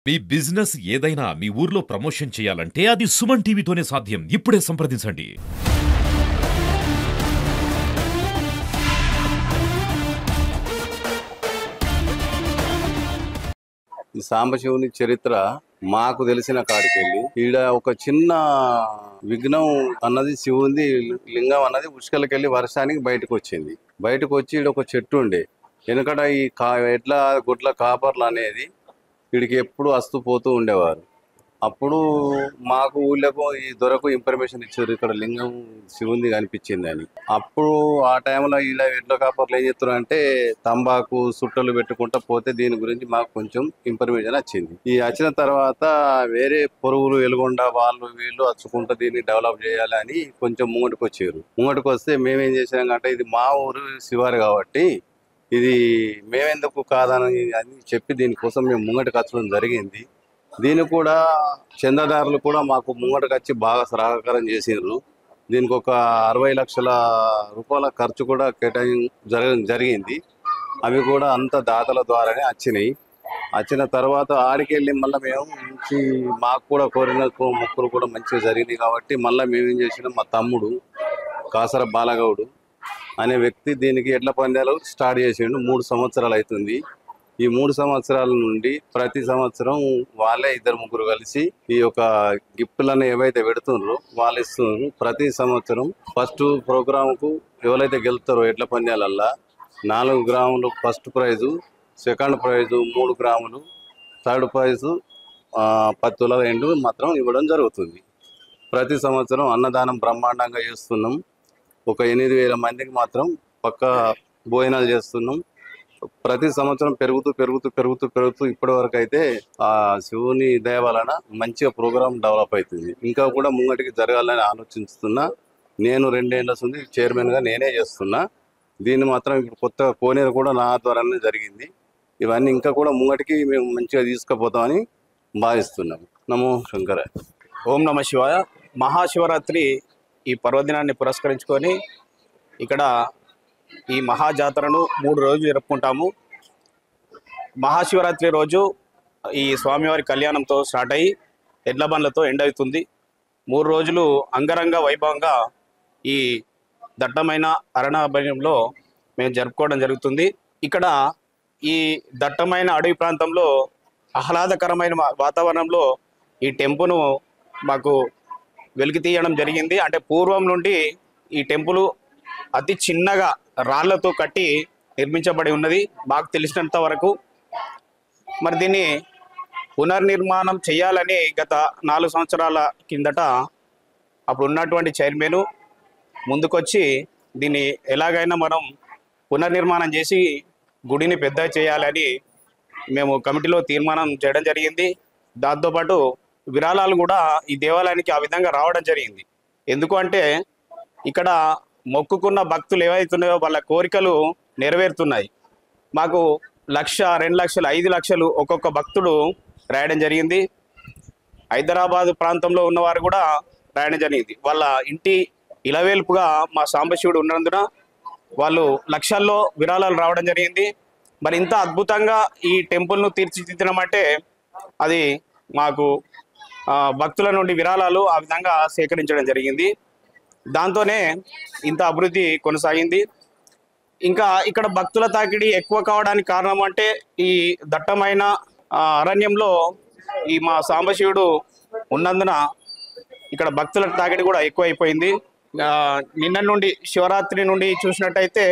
మీ business ఏదైనా మీ ఊర్లో promotion చేయాలంటే అది సుమన్ టీవీతోనే సాధ్యం. ఇప్పుడే సంప్రదించండి. ఈ సాంబశివుని చరిత్ర మాకు తెలిసిన కాడికెళ్ళి ఈడ ఒక చిన్న విఘ్నం అన్నది శివుంది లింగం అన్నది ఉష్కలకెళ్ళి వర్షానికి బయటకు వచ్చింది. బయటకు వచ్చి ఈడ ఒక చెట్టు ఉండే వెనకట ఈ ఎడ్ల గుడ్ల కాపర్లు అనేది వీడికి ఎప్పుడు వస్తూ పోతూ ఉండేవారు. అప్పుడు మాకు ఊళ్ళకు ఈ దొరకు ఇన్ఫర్మేషన్ ఇచ్చారు, ఇక్కడ లింగం శివుంది కనిపించింది అని. అప్పుడు ఆ టైంలో ఇలా ఎడ్ల కాపర్లు ఏం చెప్తారు అంటే తంబాకు సుట్టలు పెట్టుకుంటా పోతే దీని గురించి మాకు కొంచెం ఇన్ఫర్మేషన్ వచ్చింది. ఈ వచ్చిన తర్వాత వేరే పొరుగులు వెలుగొండ వాళ్ళు వీళ్ళు వచ్చుకుంటా దీన్ని డెవలప్ చేయాలని కొంచెం ముంగటికి వచ్చారు. ముంగటికి వస్తే మేమేం చేసాం అంటే ఇది మా ఊరు శివారు కాబట్టి ఇది మేమెందుకు కాదని అని చెప్పి దీనికోసం మేము ముంగటికి వచ్చడం జరిగింది. దీన్ని కూడా చందాదారులు కూడా మాకు ముంగటకు వచ్చి బాగా సహకారం చేసిండ్రు. దీనికి ఒక 60 లక్షల రూపాయల ఖర్చు కూడా జరిగింది. అవి కూడా అంత దాతల ద్వారానే వచ్చినాయి. వచ్చిన తర్వాత ఆడికెళ్ళి మళ్ళీ మేము మంచి మాకు కూడా కోరిన మొక్కులు కూడా మంచిగా జరిగినాయి కాబట్టి మళ్ళీ మేమేం చేసినాం, మా తమ్ముడు కాసర బాలగౌడు అనే వ్యక్తి దీనికి ఎడ్ల పందాలు స్టార్ట్ చేసిండు. 3 సంవత్సరాలు అవుతుంది. ఈ 3 సంవత్సరాల నుండి ప్రతి సంవత్సరం వాళ్ళే 2-3 కలిసి ఈ యొక్క గిఫ్ట్లను ఏవైతే పెడుతున్నారో వాళ్ళు ఇస్తున్నారు. ప్రతి సంవత్సరం ఫస్ట్ ప్రోగ్రాంకు ఎవరైతే గెలుస్తారో ఎడ్ల పందాలల్లా 4 గ్రాములు ఫస్ట్ ప్రైజు, సెకండ్ ప్రైజు 3 గ్రాములు, థర్డ్ ప్రైజు 10 తులాల ఎండు మాత్రం ఇవ్వడం జరుగుతుంది. ప్రతి సంవత్సరం అన్నదానం బ్రహ్మాండంగా చేస్తున్నాం. ఒక 8,000 మందికి మాత్రం పక్క భోజనాలు చేస్తున్నాం. ప్రతి సంవత్సరం పెరుగుతూ ఇప్పటి వరకు అయితే ఆ శివుని దయ వలన మంచిగా ప్రోగ్రామ్ డెవలప్ అవుతుంది. ఇంకా కూడా ముంగటికి జరగాలని ఆలోచిస్తున్నా. నేను 2 ఏళ్ల నుండి చైర్మన్గా నేనే చేస్తున్నా. దీన్ని మాత్రం ఇప్పుడు కొత్త కోనేరు కూడా నా ద్వారానే జరిగింది. ఇవన్నీ ఇంకా కూడా ముంగటికి మేము మంచిగా తీసుకుపోతామని భావిస్తున్నాం. నమో శంకర. ఓం నమ శివాయ. మహాశివరాత్రి ఈ పర్వదినాన్ని పురస్కరించుకొని ఇక్కడ ఈ మహాజాతరను 3 రోజులు జరుపుకుంటాము. మహాశివరాత్రి రోజు ఈ స్వామివారి కళ్యాణంతో స్టార్ట్ అయ్యి ఎడ్ల బండ్లతో ఎండ్ అవుతుంది. 3 రోజులు అంగరంగ వైభవంగా ఈ దట్టమైన అరణ్యంలో మేము జరుపుకోవడం జరుగుతుంది. ఇక్కడ ఈ దట్టమైన అడవి ప్రాంతంలో ఆహ్లాదకరమైన వాతావరణంలో ఈ టెంపుల్ను మాకు వెలికి తీయడం జరిగింది. అంటే పూర్వం నుండి ఈ టెంపుల్ అతి చిన్నగా రాళ్లతో కట్టి నిర్మించబడి ఉన్నది మాకు తెలిసినంత వరకు. మరి దీన్ని పునర్నిర్మాణం చేయాలని గత 4 సంవత్సరాల కిందట అప్పుడు ఉన్నటువంటి చైర్మన్ ముందుకొచ్చి దీన్ని ఎలాగైనా మనం పునర్నిర్మాణం చేసి గుడిని పెద్ద చేయాలని మేము కమిటీలో తీర్మానం చేయడం జరిగింది. దాంతోపాటు విరాళాలు కూడా ఈ దేవాలయానికి ఆ విధంగా రావడం జరిగింది. ఎందుకు అంటే ఇక్కడ మొక్కుకున్న భక్తులు ఏవైతున్నాయో వాళ్ళ కోరికలు నెరవేరుతున్నాయి. మాకు 1,00,000, 2 లక్షలు, 5 లక్షలు ఒక్కొక్క భక్తుడు రాయడం జరిగింది. హైదరాబాద్ ప్రాంతంలో ఉన్నవారు కూడా రాయడం జరిగింది. వాళ్ళ ఇంటి ఇలవేల్పుగా మా సాంబశివుడు ఉన్నందున వాళ్ళు లక్షల్లో విరాళాలు రావడం జరిగింది. మరి ఇంత అద్భుతంగా ఈ టెంపుల్ను తీర్చిదిద్దడం అంటే అది మాకు భక్తుల నుండి విరాళాలు ఆ విధంగా సేకరించడం జరిగింది. దాంతోనే ఇంత అభివృద్ధి కొనసాగింది. ఇంకా ఇక్కడ భక్తుల తాకిడి ఎక్కువ కావడానికి కారణం అంటే ఈ దట్టమైన అరణ్యంలో ఈ మా సాంబశివుడు ఉన్నందున ఇక్కడ భక్తుల తాకిడి కూడా ఎక్కువైపోయింది. నిన్న నుండి శివరాత్రి నుండి చూసినట్టయితే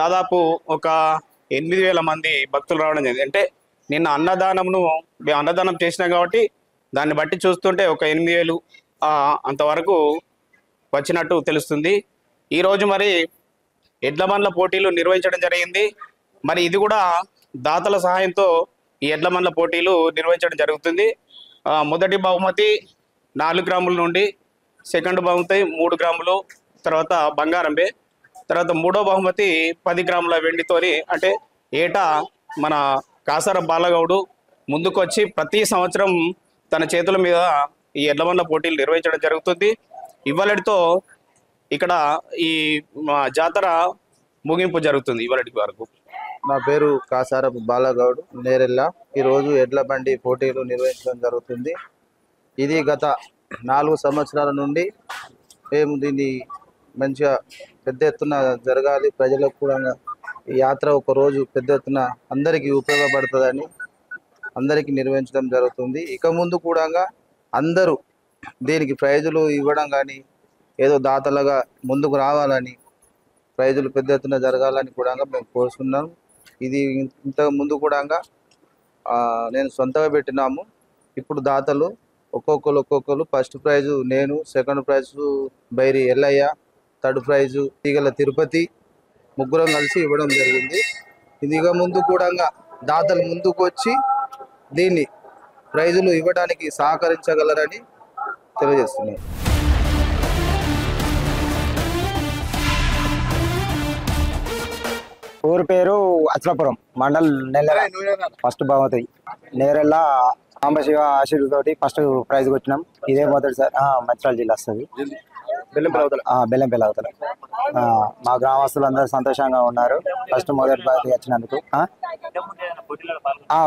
దాదాపు ఒక 8,000 మంది భక్తులు రావడం జరిగింది. అంటే నిన్న మేము అన్నదానం చేసినాం కాబట్టి దాన్ని బట్టి చూస్తుంటే ఒక 8,000 అంతవరకు వచ్చినట్టు తెలుస్తుంది. ఈరోజు మరి ఎడ్ల బండ్ల పోటీలు నిర్వహించడం జరిగింది. మరి ఇది కూడా దాతల సహాయంతో ఈ ఎడ్ల బండ్ల పోటీలు నిర్వహించడం జరుగుతుంది. మొదటి బహుమతి 4 గ్రాముల నుండి, సెకండ్ బహుమతి 3 గ్రాములు, తర్వాత బంగారంబే, తర్వాత మూడో బహుమతి 10 గ్రాముల వెండితోని. అంటే ఏటా మన కాసర బాలగౌడు ముందుకొచ్చి ప్రతి సంవత్సరం తన చేతుల మీద ఈ ఎడ్ల బండ్ల పోటీలు నిర్వహించడం జరుగుతుంది. ఇవాళటితో ఇక్కడ ఈ జాతర ముగింపు జరుగుతుంది. ఇవాళటి వరకు నా పేరు కాసారపు బాలగౌడ్ నేరెల్ల. ఈరోజు ఎడ్ల బండి పోటీలు నిర్వహించడం జరుగుతుంది. ఇది గత 4 సంవత్సరాల నుండి మేము దీన్ని మంచిగా పెద్ద ఎత్తున జరగాలి, ప్రజలకు కూడా ఈ యాత్ర ఒక రోజు పెద్ద ఎత్తున అందరికీ ఉపయోగపడుతుందని అందరికీ నిర్వహించడం జరుగుతుంది. ఇక ముందు కూడా అందరూ దీనికి ప్రైజులు ఇవ్వడం కానీ ఏదో దాతలుగా ముందుకు రావాలని, ప్రైజులు పెద్ద ఎత్తున జరగాలని కూడా మేము కోరుతున్నాం. ఇది ఇంతకు ముందు కూడా నేను సొంతగా పెట్టినాము. ఇప్పుడు దాతలు ఒక్కొక్కరు ఫస్ట్ ప్రైజు నేను, second prize Bairi Ellaiah, third prize Teegala Tirupati ముగ్గురం కలిసి ఇవ్వడం జరిగింది. ఇది ఇక ముందు కూడా దాతలు ముందుకు వచ్చి దీన్ని ప్రైజులు ఇవ్వడానికి సహకరించగలరని తెలియజేస్తున్నాను. ఊరి పేరు అచలాపురం, మండల్ నెల్లెర. ఫస్ట్ బహుమతి నేరెళ్ళ సాంబశివ ఆశీర్వాదతోటి ఫస్ట్ ప్రైజ్ కొట్టినాం. ఇదే మొదటిసారి మంచిర్యాల జిల్లా వస్తుంది, బెల్లంపల్లి అవతల. మా గ్రామస్తులు అందరూ సంతోషంగా ఉన్నారు ఫస్ట్ మొదటి ప్రైజ్ వచ్చినందుకు.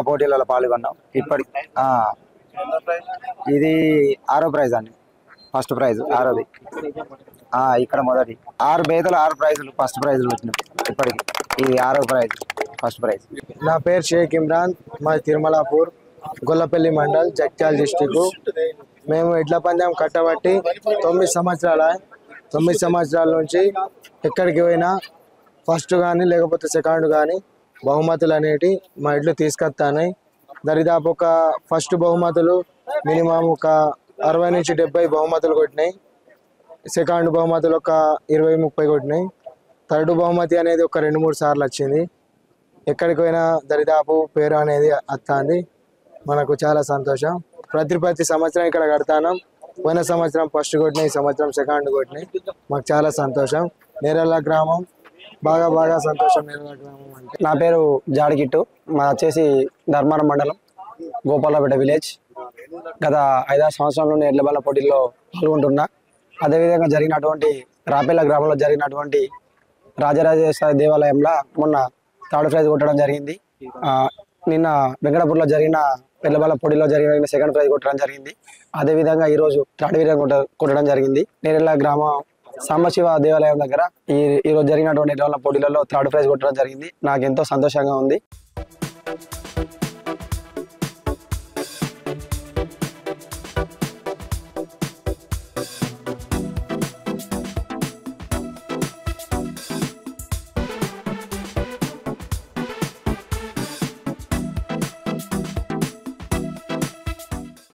పోటీలలో పాల్గొన్నాం. ఇప్పటి ఇది 6వ ప్రైజ్ అండి. ఫస్ట్ ప్రైజ్ 6వది. ఇక్కడ మొదటి 6 బేతలు 6 ప్రైజులు ఫస్ట్ ప్రైజులు వచ్చినాయి. ఇప్పటికి ఇది 6వ ప్రైజ్, ఫస్ట్ ప్రైజ్. నా పేరు షేక్ ఇమ్రాన్, మా తిరుమలాపూర్, గొల్లపల్లి మండల్, జగిత్యాల డిస్టిక్. మేము ఎడ్ల పందెం కట్టబట్టి 9 సంవత్సరాల నుంచి ఎక్కడికి పోయినా ఫస్ట్ కానీ లేకపోతే సెకండ్ కానీ బహుమతులు అనేటివి మా ఎడ్లు తీసుకొస్తాయి. దరిదాపు ఒక ఫస్ట్ బహుమతులు మినిమం ఒక 60 నుంచి 70 బహుమతులు కొట్టినాయి. సెకండ్ బహుమతులు ఒక 20-30 కొట్టినాయి. థర్డ్ బహుమతి అనేది ఒక 2-3 సార్లు వచ్చింది. ఎక్కడికి పోయినా దరిదాపు పేరు అనేది వస్తుంది. మనకు చాలా సంతోషం. ప్రతి సంవత్సరం ఇక్కడ కడతాను. పోయిన సంవత్సరం ఫస్ట్ కొట్టినాయి, ఈ సంవత్సరం సెకండ్ కొట్టినాయి. మాకు చాలా సంతోషం. నేరెళ్ళ గ్రామం బాగా సంతోషం. నేరెళ్ళ గ్రామం అంటే నా పేరు జాడికిట్టు, మా వచ్చేసి ధర్మారం మండలం, గోపాలపేట విలేజ్. గత 5-6 సంవత్సరాల నుండి ఎడ్ల బళ్ళ పోటీల్లో పాల్గొంటున్నా. అదేవిధంగా జరిగినటువంటి రాపేళ్ళ గ్రామంలో జరిగినటువంటి రాజరాజేశ్వర దేవాలయంలో మొన్న 3rd ప్రైజ్ కొట్టడం జరిగింది. నిన్న వెంకటాపూర్లో జరిగిన ఎడ్ల బళ్ళ పోటీలో జరిగిన 2nd ప్రైజ్ కొట్టడం జరిగింది. అదేవిధంగా ఈరోజు 3rd కొట్టడం జరిగింది. నేరెళ్ళ గ్రామం సాంబశివ దేవాలయం దగ్గర ఈరోజు జరిగినటువంటి ఎడ్ల బళ్ళ పోటీలలో 3rd ప్రైజ్ కొట్టడం జరిగింది. నాకు ఎంతో సంతోషంగా ఉంది.